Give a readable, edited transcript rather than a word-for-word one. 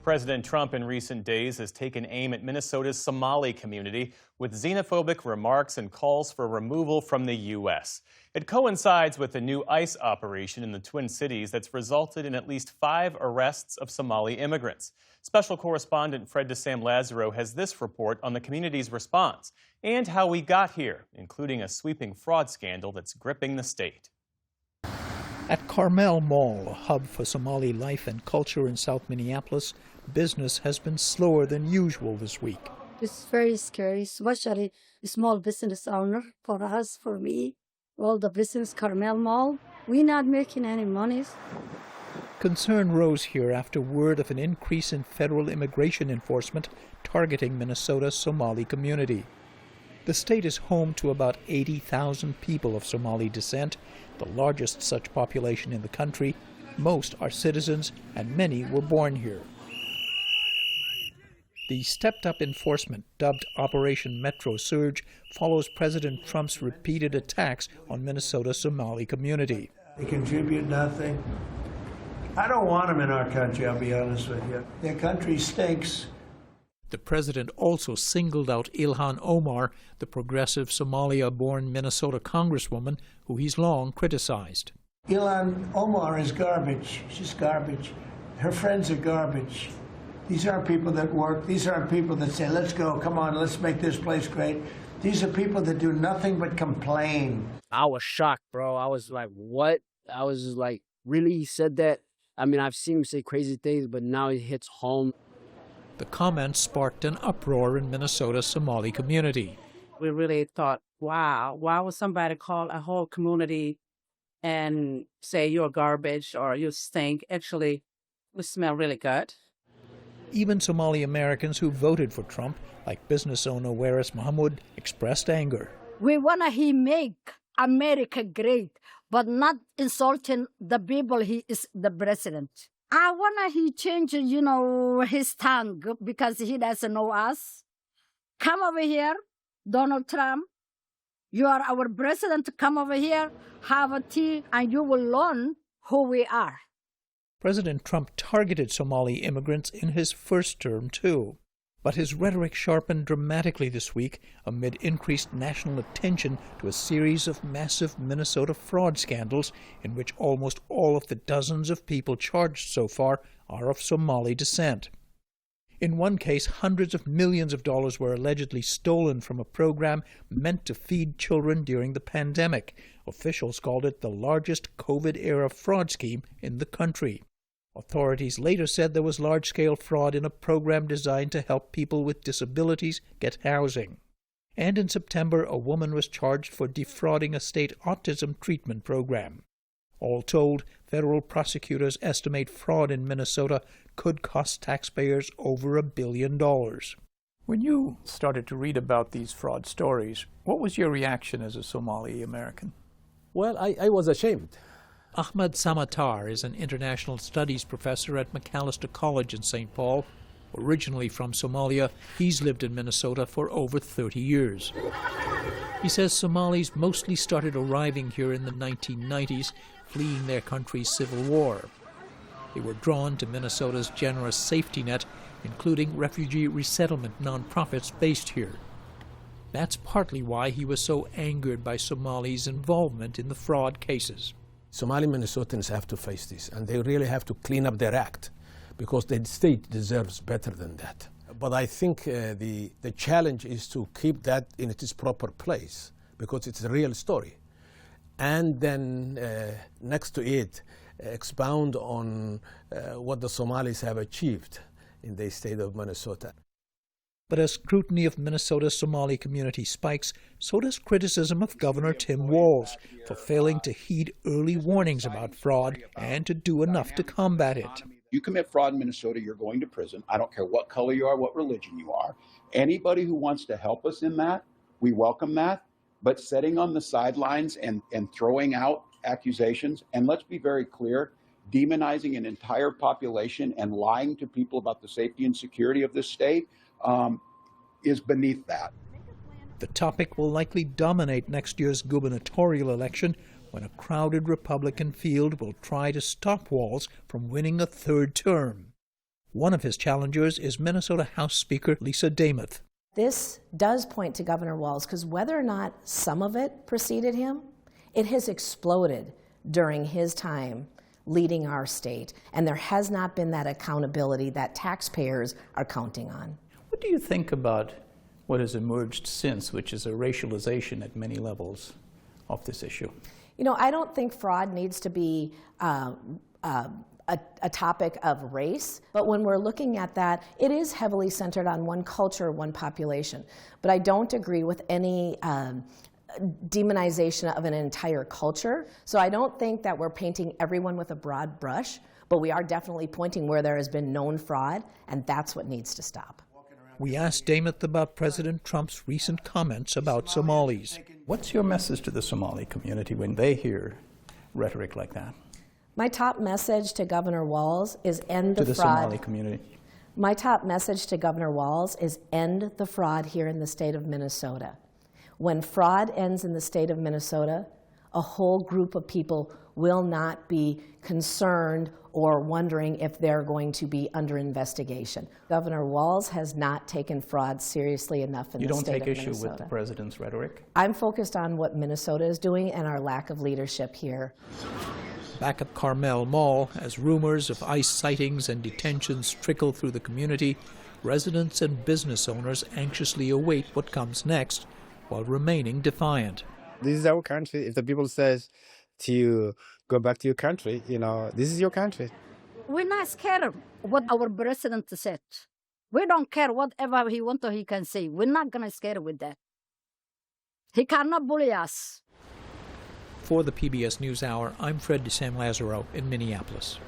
President Trump in recent days has taken aim at Minnesota's Somali community with xenophobic remarks and calls for removal from the U.S. It coincides with a new ICE operation in the Twin Cities that's resulted in at least 5 arrests of Somali immigrants. Special correspondent Fred DeSam Lazaro has this report on the community's response and how we got here, including a sweeping fraud scandal that's gripping the state. At Carmel Mall, a hub for Somali life and culture in South Minneapolis, business has been slower than usual this week. It's very scary, especially small business owner for us, for me. All the business, Carmel Mall, we're not making any money. Concern rose here after word of an increase in federal immigration enforcement targeting Minnesota's Somali community. The state is home to about 80,000 people of Somali descent, the largest such population in the country. Most are citizens, and many were born here. The stepped-up enforcement, dubbed Operation Metro Surge, follows President Trump's repeated attacks on Minnesota's Somali community. They contribute nothing. I don't want them in our country, I'll be honest with you. Their country stinks. The president also singled out Ilhan Omar, the progressive Somalia-born Minnesota congresswoman who he's long criticized. Ilhan Omar is garbage. She's garbage. Her friends are garbage. These aren't people that work. These aren't people that say, let's go, come on, let's make this place great. These are people that do nothing but complain. I was shocked, bro. I was like, what? I was just like, really? He said that? I mean, I've seen him say crazy things, but now it hits home. The comments sparked an uproar in Minnesota's Somali community. We really thought, wow, why would somebody call a whole community and say you're garbage or you stink? Actually, we smell really good. Even Somali Americans who voted for Trump, like business owner Waris Mahmoud, expressed anger. We want to make America great, but not insulting the people. He is the president. I want he change, his tongue because he doesn't know us. Come over here, Donald Trump. You are our president. Come over here, have a tea, and you will learn who we are. President Trump targeted Somali immigrants in his first term, too. But his rhetoric sharpened dramatically this week amid increased national attention to a series of massive Minnesota fraud scandals in which almost all of the dozens of people charged so far are of Somali descent. In one case, hundreds of millions of dollars were allegedly stolen from a program meant to feed children during the pandemic. Officials called it the largest COVID-era fraud scheme in the country. Authorities later said there was large-scale fraud in a program designed to help people with disabilities get housing. And in September, a woman was charged for defrauding a state autism treatment program. All told, federal prosecutors estimate fraud in Minnesota could cost taxpayers over $1 billion. When you started to read about these fraud stories, what was your reaction as a Somali American? Well, I was ashamed. Ahmed Samatar is an international studies professor at Macalester College in St. Paul. Originally from Somalia, he's lived in Minnesota for over 30 years. He says Somalis mostly started arriving here in the 1990s, fleeing their country's civil war. They were drawn to Minnesota's generous safety net, including refugee resettlement nonprofits based here. That's partly why he was so angered by Somalis' involvement in the fraud cases. Somali Minnesotans have to face this, and they really have to clean up their act, because the state deserves better than that. But I think the challenge is to keep that in its proper place, because it's a real story. And then next to it, expound on what the Somalis have achieved in the state of Minnesota. But as scrutiny of Minnesota's Somali community spikes, so does criticism of Governor Tim Walz for failing to heed early warnings about fraud and to do enough to combat it. You commit fraud in Minnesota, you're going to prison. I don't care what color you are, what religion you are. Anybody who wants to help us in that, we welcome that. But setting on the sidelines and throwing out accusations, and let's be very clear, demonizing an entire population and lying to people about the safety and security of this state is beneath that. The topic will likely dominate next year's gubernatorial election when a crowded Republican field will try to stop Walz from winning a third term. One of his challengers is Minnesota House Speaker Lisa Demuth. This does point to Governor Walz, because whether or not some of it preceded him, it has exploded during his time leading our state, and there has not been that accountability that taxpayers are counting on. What do you think about what has emerged since, which is a racialization at many levels of this issue? You know, I don't think fraud needs to be a topic of race, but when we're looking at that, it is heavily centered on one culture, one population. But I don't agree with any demonization of an entire culture. So I don't think that we're painting everyone with a broad brush, but we are definitely pointing where there has been known fraud, and that's what needs to stop. We asked Demuth about President Trump's recent comments about Somalis. What's your message to the Somali community when they hear rhetoric like that? My top message to Governor Walz is end the fraud. To the Somali community. My top message to Governor Walz is end the fraud here in the state of Minnesota. When fraud ends in the state of Minnesota, a whole group of people will not be concerned or wondering if they're going to be under investigation. Governor Walz has not taken fraud seriously enough in the state of Minnesota. You don't take issue with the president's rhetoric? I'm focused on what Minnesota is doing and our lack of leadership here. Back at Carmel Mall, as rumors of ICE sightings and detentions trickle through the community, residents and business owners anxiously await what comes next while remaining defiant. This is our country. If the people says to you, go back to your country, you know, this is your country. We're not scared of what our president said. We don't care whatever he wants or he can say. We're not going to scare with that. He cannot bully us. For the PBS NewsHour, I'm Fred DeSam Lazaro in Minneapolis.